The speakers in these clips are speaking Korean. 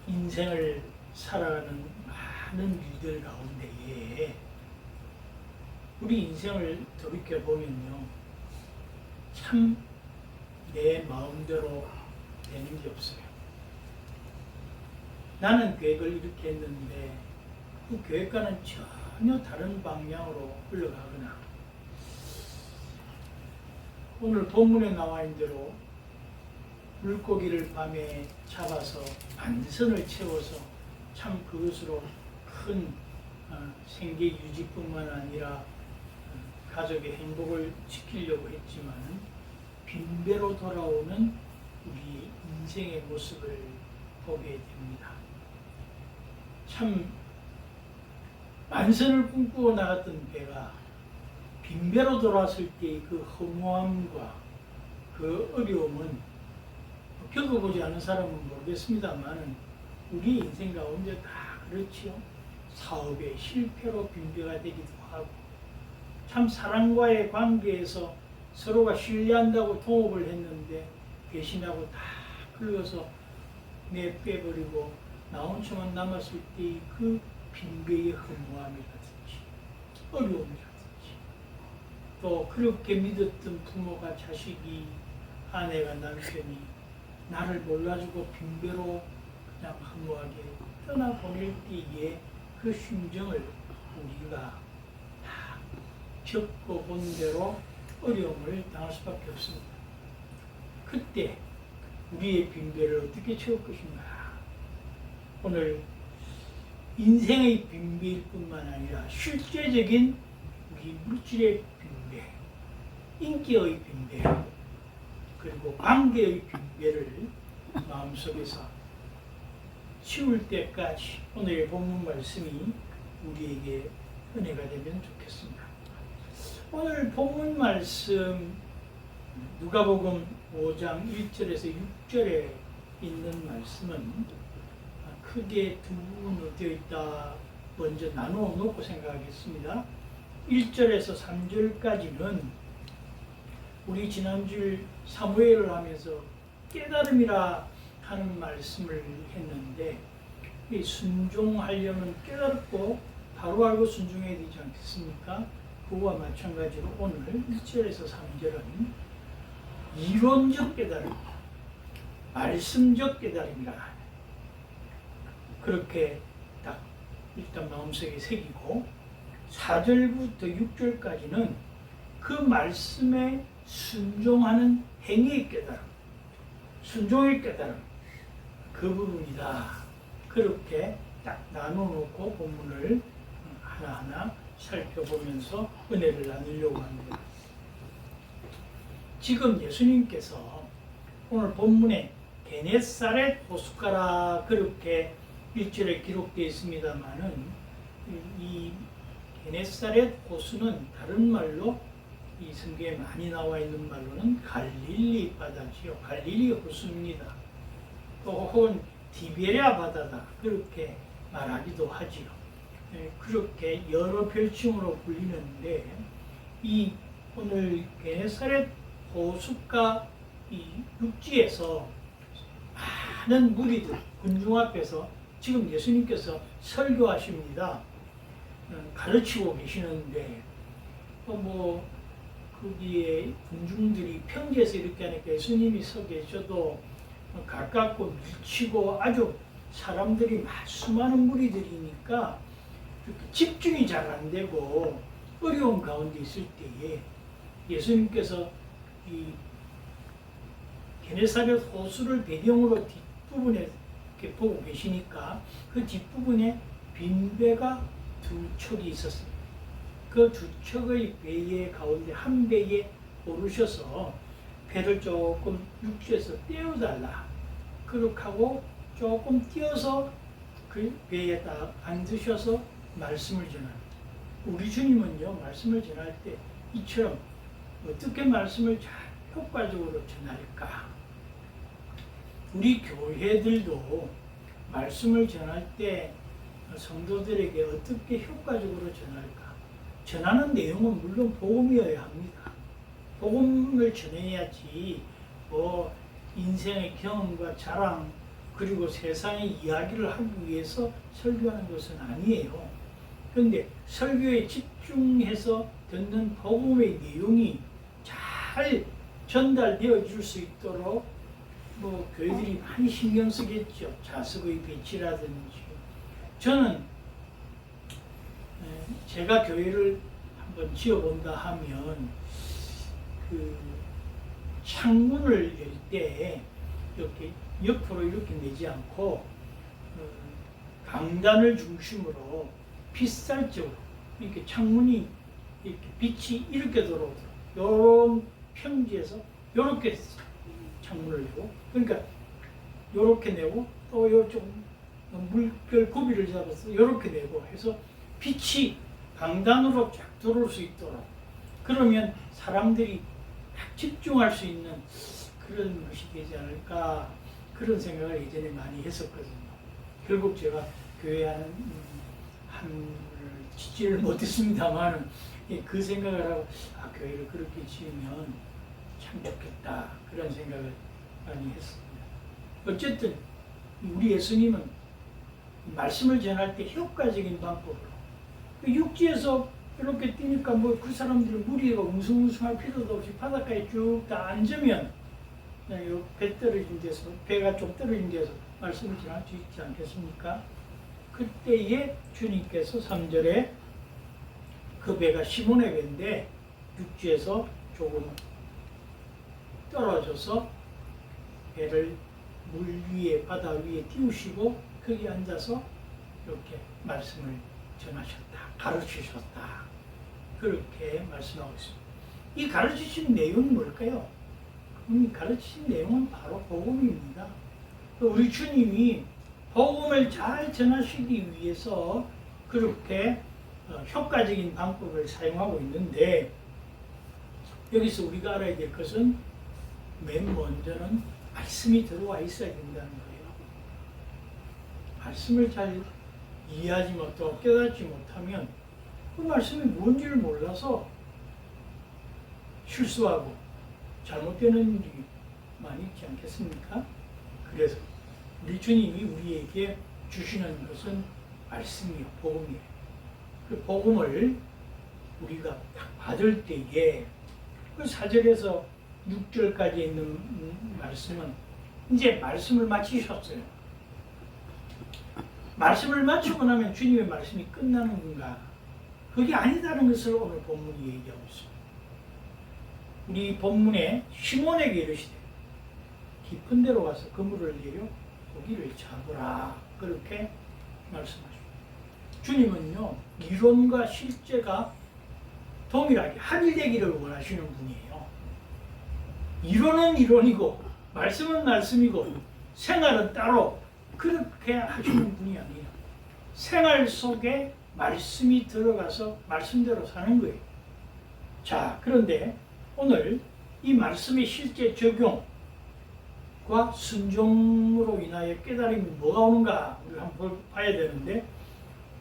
인생을 살아가는 많은 일들 가운데에 우리 인생을 돌이켜보면요, 참 내 마음대로 되는 게 없어요. 나는 계획을 이렇게 했는데 그 계획과는 전혀 다른 방향으로 흘러가거나, 오늘 본문에 나와 있는 대로 물고기를 밤에 잡아서 만선을 채워서 참 그것으로 큰 생계 유지뿐만 아니라 가족의 행복을 지키려고 했지만 빈배로 돌아오는 우리 인생의 모습을 보게 됩니다. 참 만선을 꿈꾸어 나갔던 배가 빈배로 돌아왔을 때의 그 허무함과 그 어려움은 겪어보지 않은 사람은 모르겠습니다만 우리 인생 가운데 다 그렇지요. 사업의 실패로 빈배가 되기도 하고, 참 사랑과의 관계에서 서로가 신뢰한다고 동업을 했는데 배신하고 다 긁어서 내빼버리고 나 혼자만 남았을 때의 그 빈배의 허무함이라든지 어려움이라든지, 또 그렇게 믿었던 부모가 자식이, 아내가 남편이 나를 몰라주고 빈배로 그냥 허무하게 떠나보낼 때에 그 심정을 우리가 다 겪어본 대로 어려움을 당할 수밖에 없습니다. 그때 우리의 빈배를 어떻게 채울 것인가? 오늘 인생의 빈배일 뿐만 아니라 실제적인 우리 물질의 빈배, 인기의 빈배, 그리고 관계의 빈배를 마음속에서 치울 때까지 오늘의 본문 말씀이 우리에게 은혜가 되면 좋겠습니다. 오늘 본문 말씀 누가복음 5장 1절에서 6절에 있는 말씀은 크게 두 부분으로 되어 있다. 먼저 나누어 놓고 생각하겠습니다. 1절에서 3절까지는 우리 지난주 사무엘을 하면서 깨달음이라 하는 말씀을 했는데, 이 순종하려면 깨닫고 바로 알고 순종해야 되지 않겠습니까? 그와 마찬가지로 오늘 1절에서 3절은 이론적 깨달음, 말씀적 깨달음이라, 그렇게 딱 일단 마음속에 새기고, 4절부터 6절까지는 그 말씀에 순종하는 행위의 깨달음, 순종의 깨달음, 그 부분이다. 그렇게 딱 나눠놓고 본문을 하나하나 살펴보면서 은혜를 나누려고 합니다. 지금 예수님께서 오늘 본문에 게네사렛 호숫가라 그렇게 1절에 기록되어 있습니다만은, 이 게네사렛 호수는 다른 말로 이 성경에 많이 나와 있는 말로는 갈릴리 바다지요. 갈릴리 호수입니다. 또 혹은 디베랴 바다다 그렇게 말하기도 하지요. 그렇게 여러 별칭으로 불리는데, 이 오늘 게네사렛 호숫가 이 육지에서 많은 무리들 군중 앞에서 지금 예수님께서 설교하십니다. 가르치고 계시는데 거기에 군중들이 평지에서 이렇게 하니까 예수님이 서 계셔도 가깝고 밀치고 아주 사람들이 수많은 무리들이니까 집중이 잘 안 되고 어려운 가운데 있을 때에 예수님께서 이 게네사렛 호수를 배경으로 뒷부분에 이렇게 보고 계시니까 그 뒷부분에 빈배가 두 척이 있었습니다. 그 두 척의 배의 가운데 한 배에 오르셔서 배를 조금 육지에서 떼어달라 그렇게 하고 조금 띄어서 그 배에다 앉으셔서 말씀을 전합니다. 우리 주님은요, 말씀을 전할 때 이처럼 어떻게 말씀을 잘 효과적으로 전할까? 우리 교회들도 말씀을 전할 때 성도들에게 어떻게 효과적으로 전할까? 전하는 내용은 물론 복음이어야 합니다. 복음을 전해야지 인생의 경험과 자랑 그리고 세상의 이야기를 하기 위해서 설교하는 것은 아니에요. 그런데 설교에 집중해서 듣는 복음의 내용이 잘 전달되어 줄 수 있도록 뭐 교회들이 많이 신경 쓰겠죠. 자석의 배치라든지. 저는 제가 교회를 한번 지어본다 하면 그 창문을 열 때 이렇게 옆으로 이렇게 내지 않고 강단을 중심으로 빗살적으로 이렇게 창문이 이렇게 빛이 이렇게 들어오도록 이런 평지에서 이렇게 창문을 내고, 그러니까 이렇게 내고 또 이쪽 물결 고비를 잡아서 이렇게 내고 해서 빛이 강단으로 쫙 들어올 수 있도록, 그러면 사람들이 딱 집중할 수 있는 그런 것이 되지 않을까, 그런 생각을 예전에 많이 했었거든요. 결국 제가 교회 한 짓지를 못했습니다만 그 생각을 하고 교회를 그렇게 지으면 참 좋겠다, 그런 생각을 많이 했습니다. 어쨌든 우리 예수님은 말씀을 전할 때 효과적인 방법으로, 육지에서 이렇게 뛰니까 뭐 그 사람들은 무리가 웅성웅성할 필요도 없이 바닷가에 쭉 다 앉으면 배 떨어진 데서, 배가 좀 떨어진 데서 말씀을 전할 수 있지 않겠습니까? 그때에 주님께서 3절에 그 배가 시몬의 배인데 육지에서 조금 떨어져서 배를 물 위에, 바다 위에 띄우시고 거기 앉아서 이렇게 말씀을 전하셨다, 가르치셨다, 그렇게 말씀하고 있습니다. 이 가르치신 내용이 뭘까요? 이 가르치신 내용은 바로 복음입니다. 우리 주님이 복음을 잘 전하시기 위해서 그렇게 효과적인 방법을 사용하고 있는데, 여기서 우리가 알아야 될 것은 맨 먼저는 말씀이 들어와 있어야 된다는 거예요. 말씀을 잘 이해하지 못하고 깨닫지 못하면 그 말씀이 뭔지를 몰라서 실수하고 잘못되는 일이 많이 있지 않겠습니까? 그래서 우리 주님이 우리에게 주시는 것은 말씀이요, 복음이에요. 그 복음을 우리가 딱 받을 때에 그 4절에서 6절까지 있는 말씀은 이제 말씀을 마치셨어요. 말씀을 마치고 나면 주님의 말씀이 끝나는 건가? 그게 아니다는 것을 오늘 본문이 얘기하고 있습니다. 우리 본문에 시몬에게 이르시되 깊은 데로 가서 그물을 내려 고기를 잡으라, 그렇게 말씀하십니다. 주님은요, 이론과 실제가 동일하게 합일되기를 원하시는 분이에요. 이론은 이론이고 말씀은 말씀이고 생활은 따로, 그렇게 하시는 분이 아니에요. 생활 속에 말씀이 들어가서 말씀대로 사는 거예요. 자, 그런데 오늘 이 말씀의 실제 적용과 순종으로 인하여 깨달음이 뭐가 오는가 우리가 한번 봐야 되는데,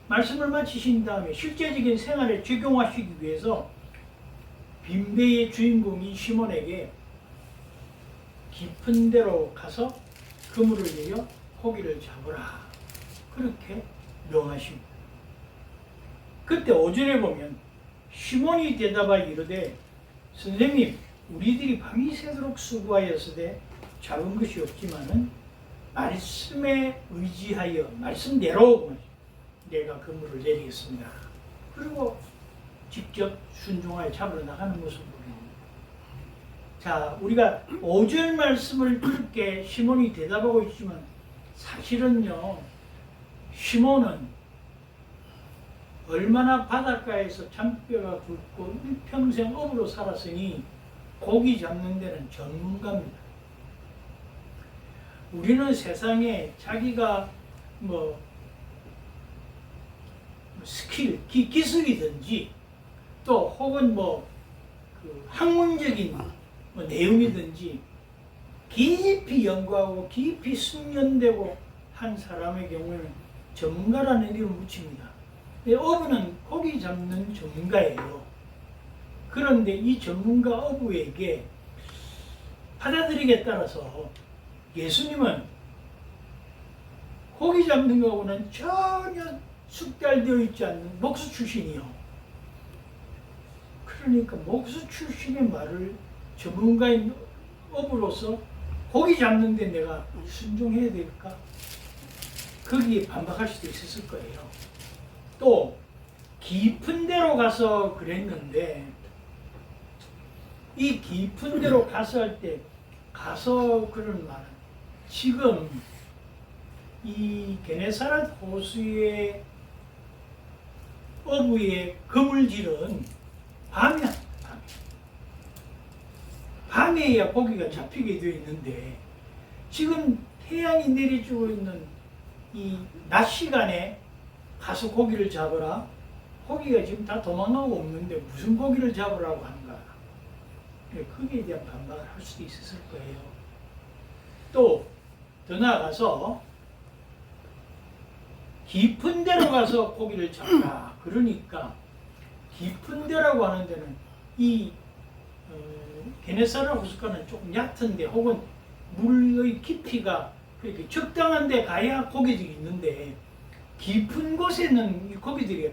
말씀을 마치신 다음에 실제적인 생활에 적용하시기 위해서 빈배의 주인공인 시몬에게 깊은 데로 가서 그물을 내려 고기를 잡으라, 그렇게 명하십니다. 그때 5절에 보면 시몬이 대답하여 이르되 선생님, 우리들이 밤이 새도록 수고하였으되 잡은 것이 없지만은 말씀에 의지하여 말씀대로 내가 그물을 내리겠습니다. 그리고 직접 순종하여 잡으러 나가는 모습을 보입니다. 자, 우리가 5절 말씀을 그렇게 시몬이 대답하고 있지만 사실은요, 시몬은 얼마나 바닷가에서 잔뼈가 굵고 일평생 어부로 살았으니 고기 잡는 데는 전문가입니다. 우리는 세상에 자기가 뭐 스킬, 기술이든지 또 혹은 그 학문적인 내용이든지 깊이 연구하고 깊이 숙련되고 한 사람의 경우에는 전문가라는 이름을 붙입니다. 어부는 고기 잡는 전문가예요. 그런데 이 전문가 어부에게 받아들이기에 따라서 예수님은 고기 잡는 거하고는 전혀 숙달되어 있지 않는 목수 출신이요. 그러니까 목수 출신의 말을 전문가인 업으로서 고기 잡는데 내가 순종해야 될까? 거기에 반박할 수도 있었을 거예요. 또 깊은 데로 가서 그랬는데 이 깊은 데로 가서 할 때 가서 그런 말은 지금 이 게네사렛 호수의 어부의 그물질은 밤이야. 밤에야 고기가 잡히게 되어 있는데 지금 태양이 내리쬐고 있는 이 낮 시간에 가서 고기를 잡으라. 고기가 지금 다 도망가고 없는데 무슨 고기를 잡으라고 하는가. 거기에 대한 반박을 할 수도 있었을 거예요. 또 더 나아가서 깊은 데로 가서 고기를 잡라. 그러니까 깊은 데라고 하는 데는 이 게네사렛 호수가는 조금 얕은데 혹은 물의 깊이가 그렇게 적당한 데 가야 고기들이 있는데 깊은 곳에는 이 고기들이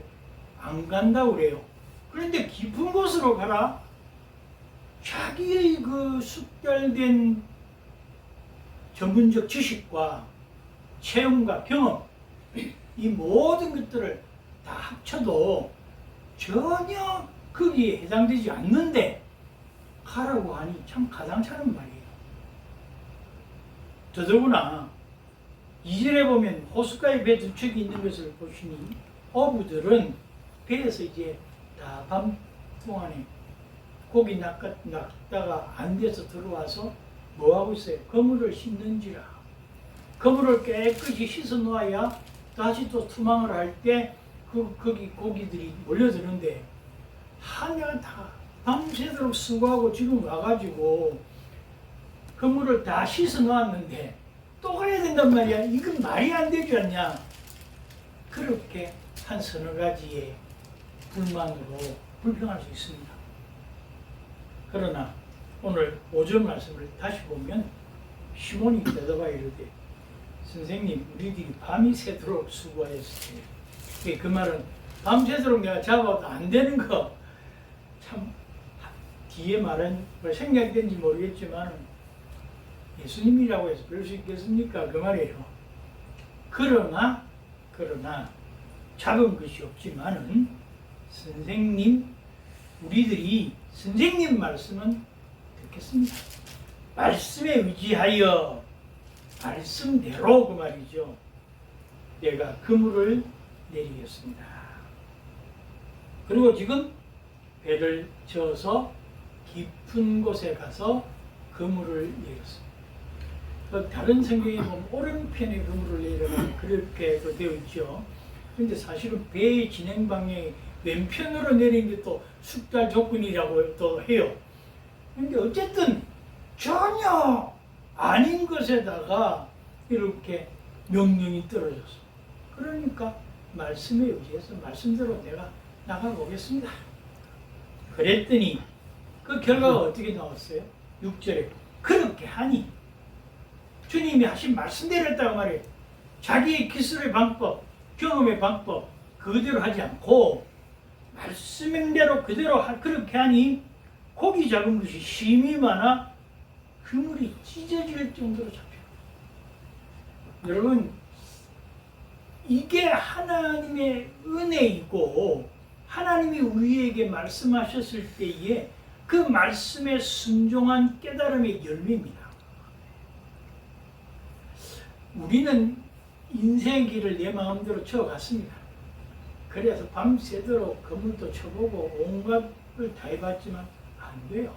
안 간다고 그래요. 그런데 깊은 곳으로 가라. 자기의 그 숙달된 전문적 지식과 체험과 경험 이 모든 것들을 다 합쳐도 전혀 거기에 해당되지 않는데 가라고 하니 참 가당찮은 말이에요. 더더구나 이전에 보면 호숫가에 배 두 척이 있는 것을 보시니 어부들은 배에서 이제 다 밤 동안에 고기 낚다가 안 돼서 들어와서 뭐하고 있어요? 그물을 씻는지라. 그물을 깨끗이 씻어 놓아야 다시 또 투망을 할 때 거기 고기들이 몰려드는데 하냐 다 밤새도록 수고하고 지금 와가지고 그물을 다 씻어 놓았는데 또 가야 된단 말이야. 이건 말이 안 되지 않냐. 그렇게 한 서너 가지의 불만으로 불평할 수 있습니다. 그러나 오늘 5절 말씀을 다시 보면 시몬이 대답하여 이르되 선생님 우리들이 밤이 새도록 수고하였으니 그 말은 밤새도록 내가 잡아도 안 되는 거 참 뒤에 말은 뭐 생략된지 모르겠지만 예수님이라고 해서 그럴 수 있겠습니까? 그 말이에요. 그러나 잡은 것이 없지만은 선생님 우리들이 선생님 말씀은 듣겠습니다. 말씀에 의지하여 말씀대로 그 말이죠. 내가 그물을 내리겠습니다. 그리고 지금 배를 저어서 깊은 곳에 가서 그물을 내렸습니다. 다른 성경에 보면 오른편에 그물을 내려가 그렇게 되어 있죠. 그런데 사실은 배의 진행 방향이 왼편으로 내리는 게 또 숙달 조건이라고 또 해요. 그런데 어쨌든 전혀 아닌 것에다가 이렇게 명령이 떨어졌어. 그러니까 말씀에 의지해서 말씀대로 내가 나가보겠습니다. 그랬더니 그 결과가 어떻게 나왔어요? 6절에 그렇게 하니 주님이 하신 말씀대로 했다고 말해요. 자기의 기술의 방법, 경험의 방법 그대로 하지 않고 말씀대로 그대로 그렇게 하니 고기 잡은 것이 심히 많아 그물이 찢어질 정도로 잡혀요. 여러분 이게 하나님의 은혜이고 하나님이 우리에게 말씀하셨을 때에 그 말씀에 순종한 깨달음의 열매입니다. 우리는 인생의 길을 내 마음대로 쳐갔습니다. 그래서 밤새도록 그물도 쳐보고 온갖 걸 다 해봤지만 안 돼요.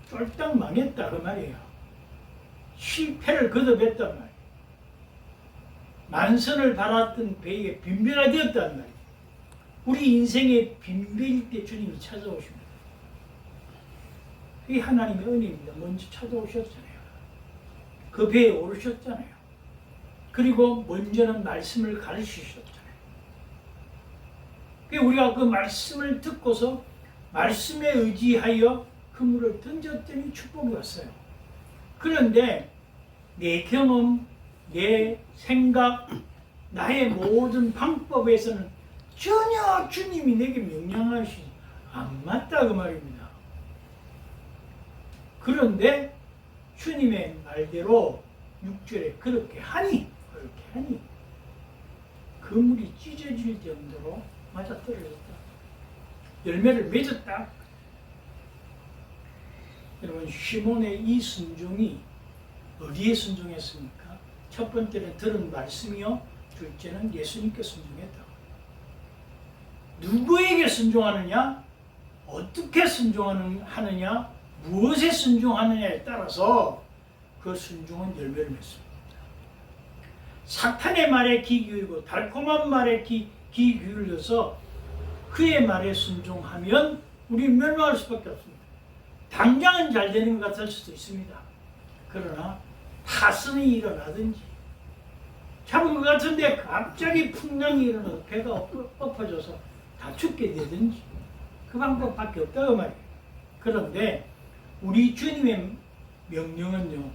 쫄딱 망했다 그 말이에요. 실패를 거듭했단 말이에요. 만선을 바랐던 배에 빈배가 되었단 말이에요. 우리 인생의 빈배일 때 주님이 찾아오십니다. 그게 하나님의 은혜입니다. 먼저 찾아오셨잖아요. 그 배에 오르셨잖아요. 그리고 먼저는 말씀을 가르치셨잖아요. 우리가 그 말씀을 듣고서 말씀에 의지하여 그물을 던졌더니 축복이 왔어요. 그런데 내 경험, 내 생각, 나의 모든 방법에서는 전혀 주님이 내게 명령하시지 안 맞다 그 말입니다. 그런데 주님의 말대로 6절에 그렇게 하니 그물이 찢어질 정도로 맞아떨어졌다. 열매를 맺었다. 여러분, 시몬의 이 순종이 어디에 순종했습니까? 첫 번째는 들은 말씀이요, 둘째는 예수님께 순종했다. 누구에게 순종하느냐, 어떻게 순종하느냐, 무엇에 순종하느냐에 따라서 그 순종은 열매를 맺습니다. 사탄의 말에 귀 기울이고 달콤한 말에 귀 기울여서 그의 말에 순종하면 우리는 멸망할 수밖에 없습니다. 당장은 잘 되는 것 같을 수도 있습니다. 그러나 타선이 일어나든지 잡은 것 같은데 갑자기 풍랑이 일어나서 배가 엎어져서 다 죽게 되든지 그 방법밖에 없다고 말이에요. 그런데 우리 주님의 명령은요,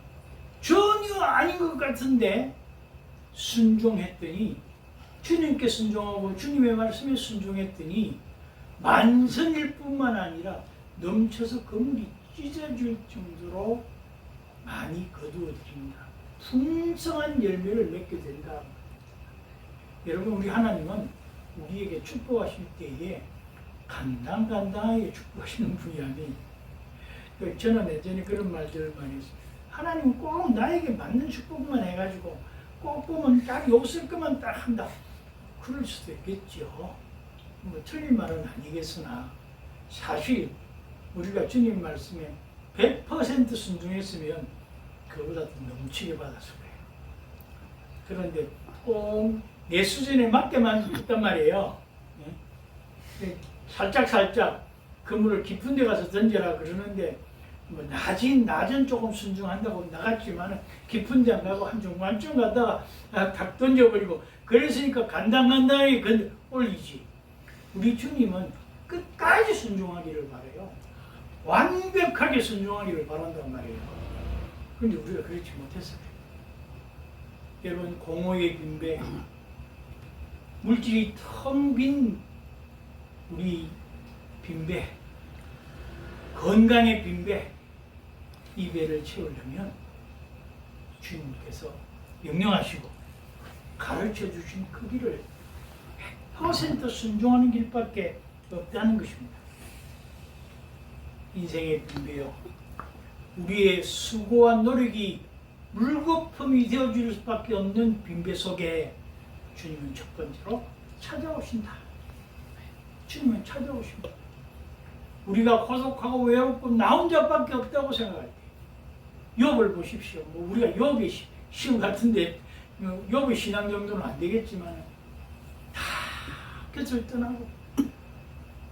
전혀 아닌 것 같은데 순종했더니, 주님께 순종하고 주님의 말씀에 순종했더니 만선일 뿐만 아니라 넘쳐서 그물이 찢어질 정도로 많이 거두어집니다. 풍성한 열매를 맺게 된다. 여러분, 우리 하나님은 우리에게 축복하실 때에 간당간당하게 축복하시는 분이 아니에요. 저는 예전에 그런 말들을 많이 했어요. 하나님은 꼭 나에게 맞는 축복만 해가지고 꼭 보면 딱 요쓸 것만 딱 한다. 그럴 수도 있겠죠. 뭐 틀린 말은 아니겠으나 사실 우리가 주님 말씀에 100% 순종했으면 그보다 더 넘치게 받았을 거예요. 그런데 꼭 내 수준에 맞게만 했단 말이에요. 살짝 그물을 깊은 데 가서 던져라 그러는데 뭐 낮은 조금 순종한다고 나갔지만 깊은 데 안 가고 한 중간쯤 가다가 탁 던져버리고 그랬으니까 간당간당하게 올리지. 우리 주님은 끝까지 순종하기를 바라요. 완벽하게 순종하기를 바란단 말이에요. 그런데 우리가 그렇지 못했어요. 여러분, 공허의 빈배, 물질이 텅 빈 우리 빈배, 건강의 빈배, 이 배를 채우려면 주님께서 명령하시고 가르쳐 주신 그 길을 100% 순종하는 길밖에 없다는 것입니다. 인생의 빈배요, 우리의 수고와 노력이 물거품이 되어줄 수밖에 없는 빈배 속에 주님은 첫 번째로 찾아오신다. 주님은 찾아오십니다. 우리가 고독하고 외롭고 나 혼자밖에 없다고 생각할 때 욥을 보십시오. 뭐 우리가 욥의 시험 같은데 욥의 신앙 정도는 안 되겠지만 다 곁을 떠나고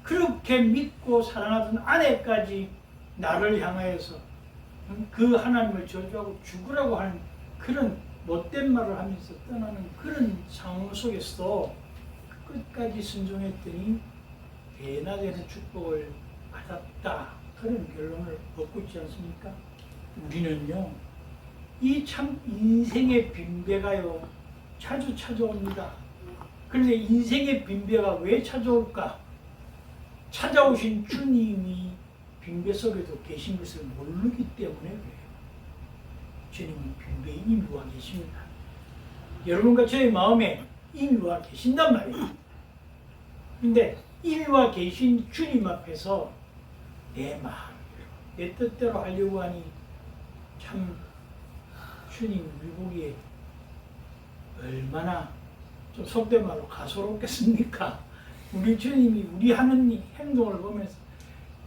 그렇게 믿고 사랑하던 아내까지 나를 향하여서 그 하나님을 저주하고 죽으라고 하는 그런 못된 말을 하면서 떠나는 그런 상황 속에서도 끝까지 순종했더니 대낮에는 축복을 받았다. 그런 결론을 얻고 있지 않습니까? 우리는요, 이 참 인생의 빈배가요, 자주 찾아옵니다. 그런데 인생의 빈배가 왜 찾아올까? 찾아오신 주님이 빈배 속에도 계신 것을 모르기 때문에 그래요. 주님은 빈배에 이미 와 계십니다. 여러분과 저의 마음에 이미 와 계신단 말이에요. 근데 이미 와 계신 주님 앞에서 내 마음대로, 내 뜻대로 하려고 하니 참 주님 물고기에 얼마나 좀 속된 말로 가소롭겠습니까? 우리 주님이 우리 하는 행동을 보면서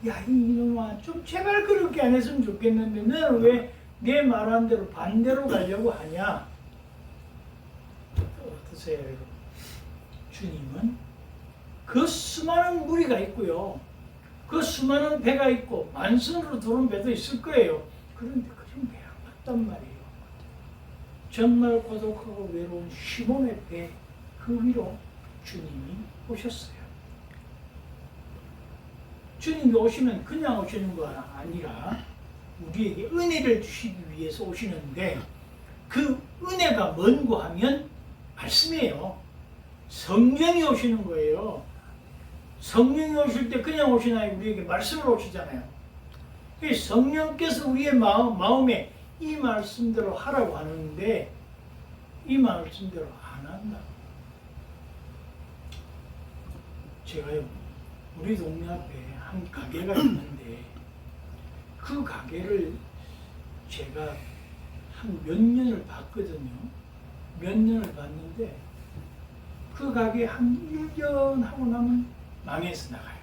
야, 이놈아, 좀 제발 그렇게 안 했으면 좋겠는데 너는 왜 내 말한 대로 반대로 가려고 하냐? 어떠세요, 여러분? 주님은 그 수많은 무리가 있고요, 그 수많은 배가 있고 만선으로 들어온 배도 있을 거예요. 그런데 그런 배 안 맞단 말이에요. 정말 고독하고 외로운 시몬의 배, 그 위로 주님이 오셨어요. 주님이 오시면 그냥 오시는 거 아니라 우리에게 은혜를 주시기 위해서 오시는데, 그 은혜가 뭔고 하면 말씀이에요. 성령이 오시는 거예요. 성령이 오실 때 그냥 오시나요? 우리에게 말씀으로 오시잖아요. 성령께서 우리의 마음에 이 말씀대로 하라고 하는데 이 말씀대로 안 한다. 제가요, 우리 동네 앞에 한 가게가 있는데 그 가게를 제가 한 몇 년을 봤거든요. 몇 년을 봤는데 그 가게 한 1년 하고 나면 망해서 나가요.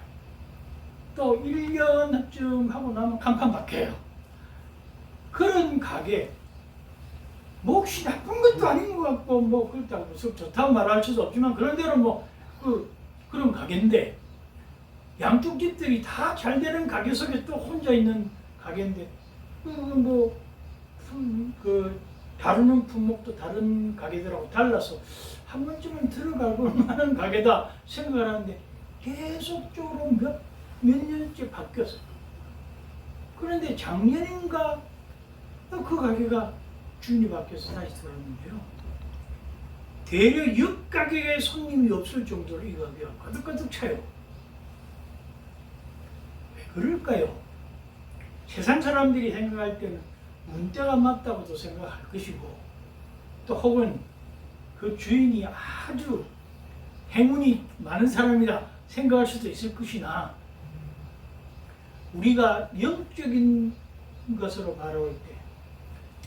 또 1년쯤 하고 나면 간판 바뀌어요. 그런 가게, 몫이 나쁜 것도 아닌 것 같고, 뭐, 그렇다고 좋다고 말할 수도 없지만, 그런 대로 뭐, 그런 가게인데, 양쪽 집들이 다 잘 되는 가게 속에 또 혼자 있는 가게인데, 다루는 품목도 다른 가게들하고 달라서, 한 번쯤은 들어가고 하는 가게다 생각을 하는데, 계속적으로 몇 년째 바뀌었어요. 그런데 작년인가 그 가게가 주인이 바뀌어서 다시 들어왔는데요. 대려 6가게에 손님이 없을 정도로 이 가게가 가득가득 차요. 왜 그럴까요? 세상 사람들이 생각할 때는 운때가 맞다고도 생각할 것이고 또 혹은 그 주인이 아주 행운이 많은 사람이라 생각할 수도 있을 것이나 우리가 영적인 것으로 바라볼 때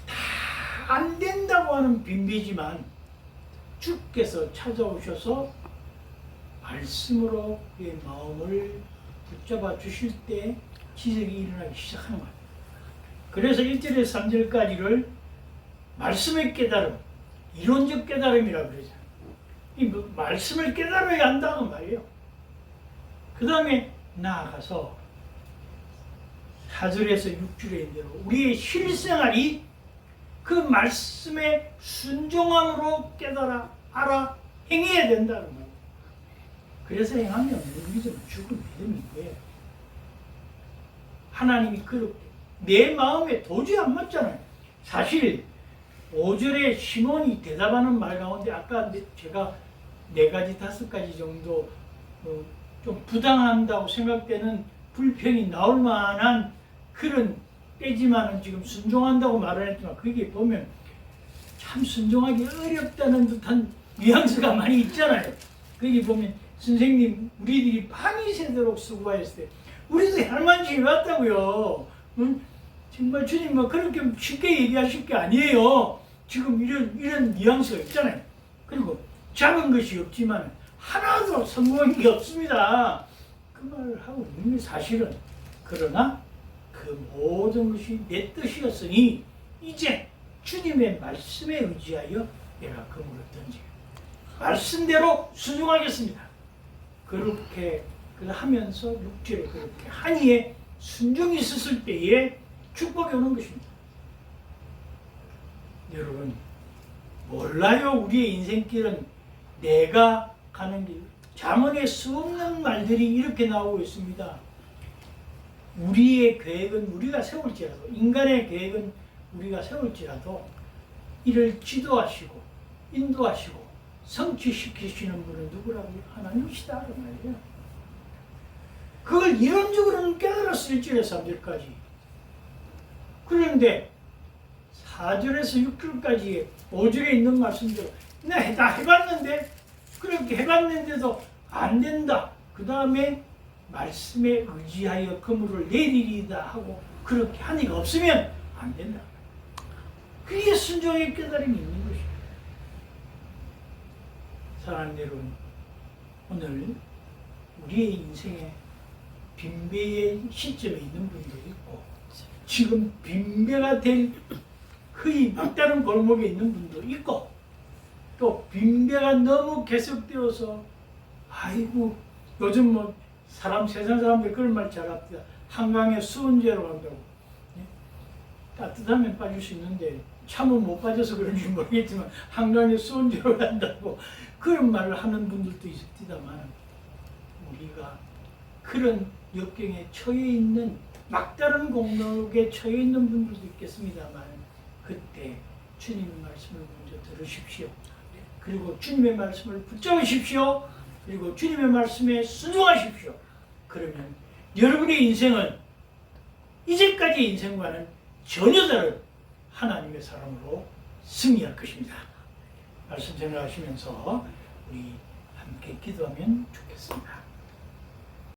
다 안 된다고 하는 빈비지만 주께서 찾아오셔서 말씀으로 그의 마음을 붙잡아 주실 때 기적이 일어나기 시작하는 거예요. 그래서 1절에서 3절까지를 말씀의 깨달음, 이론적 깨달음이라고 그러죠. 이 말씀을 깨달아야 한다는 말이에요. 그 다음에 나아가서 4절에서 6절에 대로 우리의 실생활이 그 말씀의 순종함으로 깨달아 알아 행해야 된다는 거예요. 그래서 행하면 우리 믿음은 죽은 믿음이고요. 하나님이 그렇게 내 마음에 도저히 안 맞잖아요. 사실 5절에 시몬이 대답하는 말 가운데 아까 제가 4가지 5가지 정도 좀 부당한다고 생각되는 불평이 나올 만한 그런 빼지만은 지금 순종한다고 말을 했지만 그게 보면 참 순종하기 어렵다는 듯한 뉘앙스가 많이 있잖아요. 거기 보면 선생님 우리들이 밤이 새도록 수고하였을 때 우리도 할만치 왔다고요. 응? 정말 주님 뭐 그렇게 쉽게 얘기하실 게 아니에요. 지금 이런 뉘앙스가 있잖아요. 그리고 작은 것이 없지만 하나도 성공한 게 없습니다. 그 말을 하고 있는 게 사실은 그러나 그 모든 것이 내 뜻이었으니 이제 주님의 말씀에 의지하여 내가 그물을 던지고 말씀대로 순종하겠습니다. 그렇게 하면서 6절에 그렇게 한이에 순종이 있었을 때에 축복이 오는 것입니다. 여러분 몰라요. 우리의 인생길은 내가 가는 길 잠언에 수없는 말들이 이렇게 나오고 있습니다. 우리의 계획은 우리가 세울지라도 인간의 계획은 우리가 세울지라도 이를 지도하시고 인도하시고 성취시키시는 분은 누구라고요? 하나님이시다 그 말이에요. 그걸 이론적으로는 깨달았어 1절에서 3절까지. 그런데 4절에서 6절까지 5절에 있는 말씀대로 나 해봤는데 그렇게 해봤는데도 안 된다. 그 다음에 말씀에 의지하여 그물을 내리리다 하고 그렇게 하니가 없으면 안 된다. 그게 순종의 깨달음이 있는 것입니다. 사랑하는 여러분, 오늘 우리의 인생에 빈배의 시점에 있는 분도 있고 지금 빈배가 될 거의 막다른 골목에 있는 분도 있고 또 빈배가 너무 계속되어서 아이고 요즘 뭐 세상 사람들 그런 말 잘합니다. 한강에 수은제로 간다고. 따뜻하면 빠질 수 있는데 참은 못 빠져서 그런지 모르겠지만 한강에 수은제로 간다고 그런 말을 하는 분들도 있습니다만 우리가 그런 역경에 처해 있는 막다른 공덕에 처해 있는 분들도 있겠습니다만 그때 주님의 말씀을 먼저 들으십시오. 그리고 주님의 말씀을 붙잡으십시오. 그리고 주님의 말씀에 순종하십시오. 그러면 여러분의 인생은 이제까지 인생과는 전혀 다른 하나님의 사람으로 승리할 것입니다. 말씀 생각하시면서 우리 함께 기도하면 좋겠습니다.